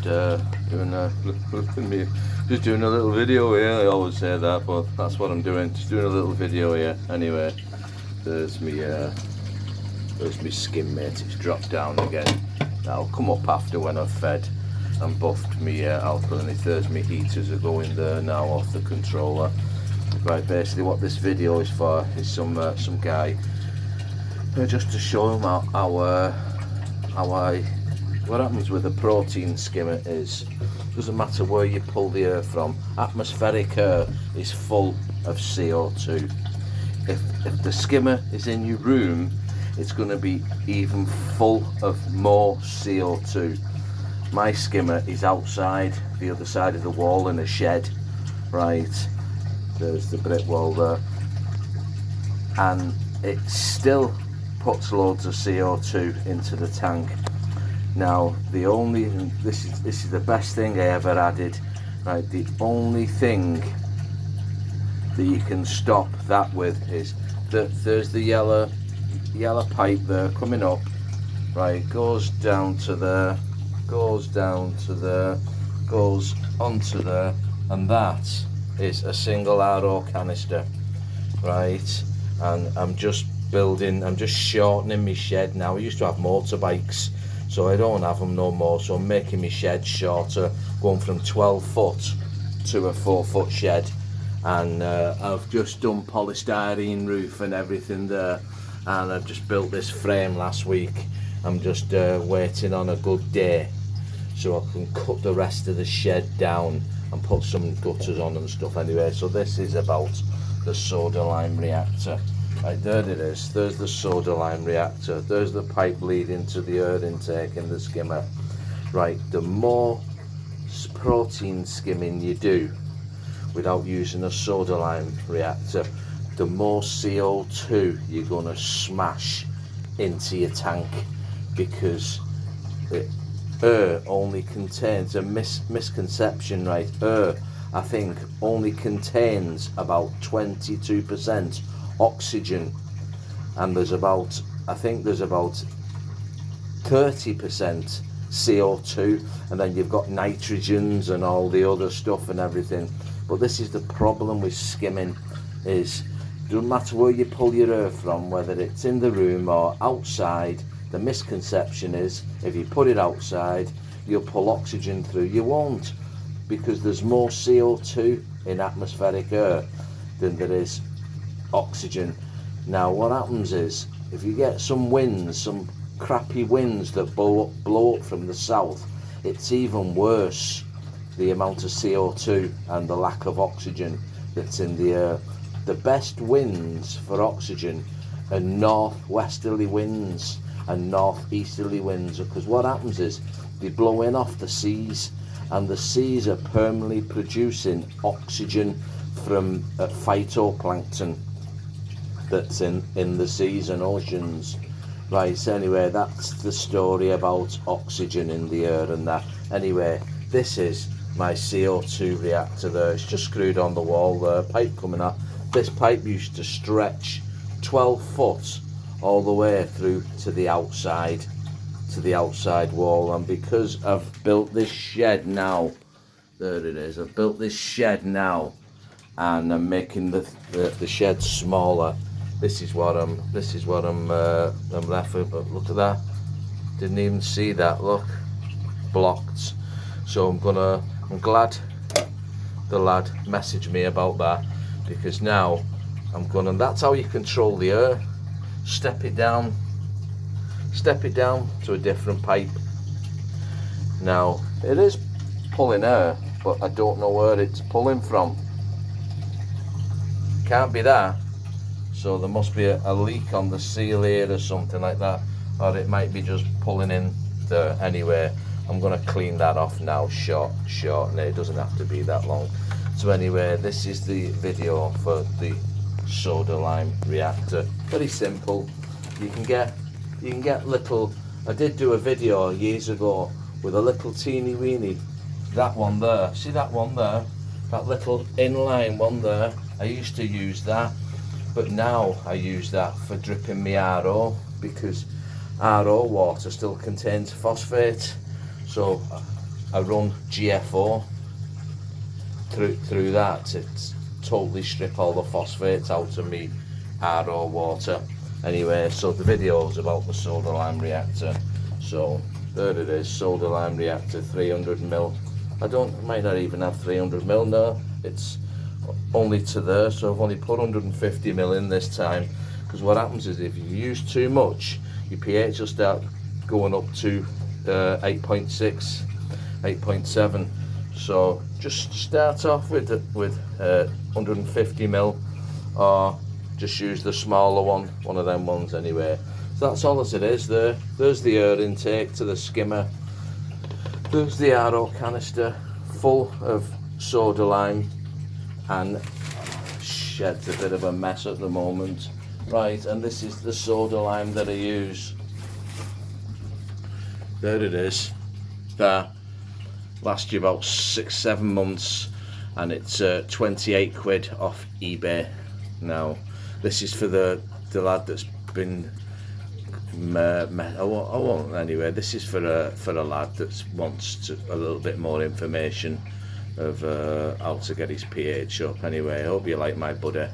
doing just doing a little video here. I always say that, but that's what I'm doing. Just doing a little video here. Anyway, there's me skim mate. It's dropped down again. That'll come up after when I've fed and buffed me alkaline. There's me heaters are going there now off the controller. Right, basically what this video is for is some guy just to show him what happens with a protein skimmer is, doesn't matter where you pull the air from, atmospheric air is full of CO2. If the skimmer is in your room, it's going to be even full of more CO2. My skimmer is outside, the other side of the wall in a shed, right, there's the brick wall there, and it still puts loads of CO2 into the tank. Now this is the best thing I ever added, right? The only thing that you can stop that with is that there's the yellow pipe there coming up, right, goes down to there, goes down to there, goes onto there, and that is a single RO canister, right? And I'm just shortening my shed now. I used to have motorbikes, so I don't have them no more, so I'm making my shed shorter, going from 12 foot to a 4 foot shed. And I've just done polystyrene roof and everything there, and I've just built this frame last week. I'm just waiting on a good day so I can cut the rest of the shed down and put some gutters on and stuff. Anyway, so this is about the soda lime reactor. Right, there it is. There's the soda lime reactor. There's the pipe leading to the air intake in the skimmer. Right, the more protein skimming you do without using a soda lime reactor, the more CO2 you're going to smash into your tank, because air only contains a misconception, right? Air, I think, only contains about 22% oxygen, and there's about 30% CO2, and then you've got nitrogens and all the other stuff and everything. But this is the problem with skimming, is doesn't matter where you pull your air from, whether it's in the room or outside, the misconception is if you put it outside you'll pull oxygen through. You won't, because there's more CO2 in atmospheric air than there is oxygen. Now what happens is, if you get some winds, some crappy winds that blow up from the south, it's even worse, the amount of CO2 and the lack of oxygen that's in the air. The best winds for oxygen are northwesterly winds and northeasterly winds, because what happens is they blow in off the seas, and the seas are permanently producing oxygen from phytoplankton that's in the seas and oceans. Right, so anyway, that's the story about oxygen in the air and that. Anyway, this is my CO2 reactor there. It's just screwed on the wall there, pipe coming up. This pipe used to stretch 12 foot all the way through to the outside wall, and because I've built this shed now, there it is, I've built this shed now, and I'm making the shed smaller. This is what I'm left with. But look at that, didn't even see that, look, blocked. So I'm glad the lad messaged me about that, because now that's how you control the air. Step it down to a different pipe. Now it is pulling air, but I don't know where it's pulling from. Can't be that, so there must be a leak on the seal here or something like that, or it might be just pulling in there. Anyway, I'm going to clean that off now, short, and it doesn't have to be that long. So anyway, this is the video for the soda lime reactor. Very simple. You can get little, I did do a video years ago with a little teeny weeny, that one there, see that one there, that little inline one there, I used to use that, but now I use that for dripping my RO, because RO water still contains phosphate. So I run GFO through that to totally strip all the phosphates out of me RO water. Anyway, so the video is about the soda lime reactor. So there it is, soda lime reactor, 300 ml. Might not even have 300 ml, no, it's only to there, so I've only put 150 ml in this time, because what happens is if you use too much, your pH will start going up to 8.6, 8.7. So just start off with 150 ml, or just use the smaller one of them ones anyway. So that's all as it is there. There's the air intake to the skimmer. There's the RO canister full of soda lime, and shed's a bit of a mess at the moment. Right, and this is the soda lime that I use. There it is. That lasts you about 6-7 months, and it's 28 quid off eBay. Now, this is for the lad that's been I won't anyway. This is for a lad that wants a little bit more information of how to get his pH up. Anyway, I hope you like my buddy.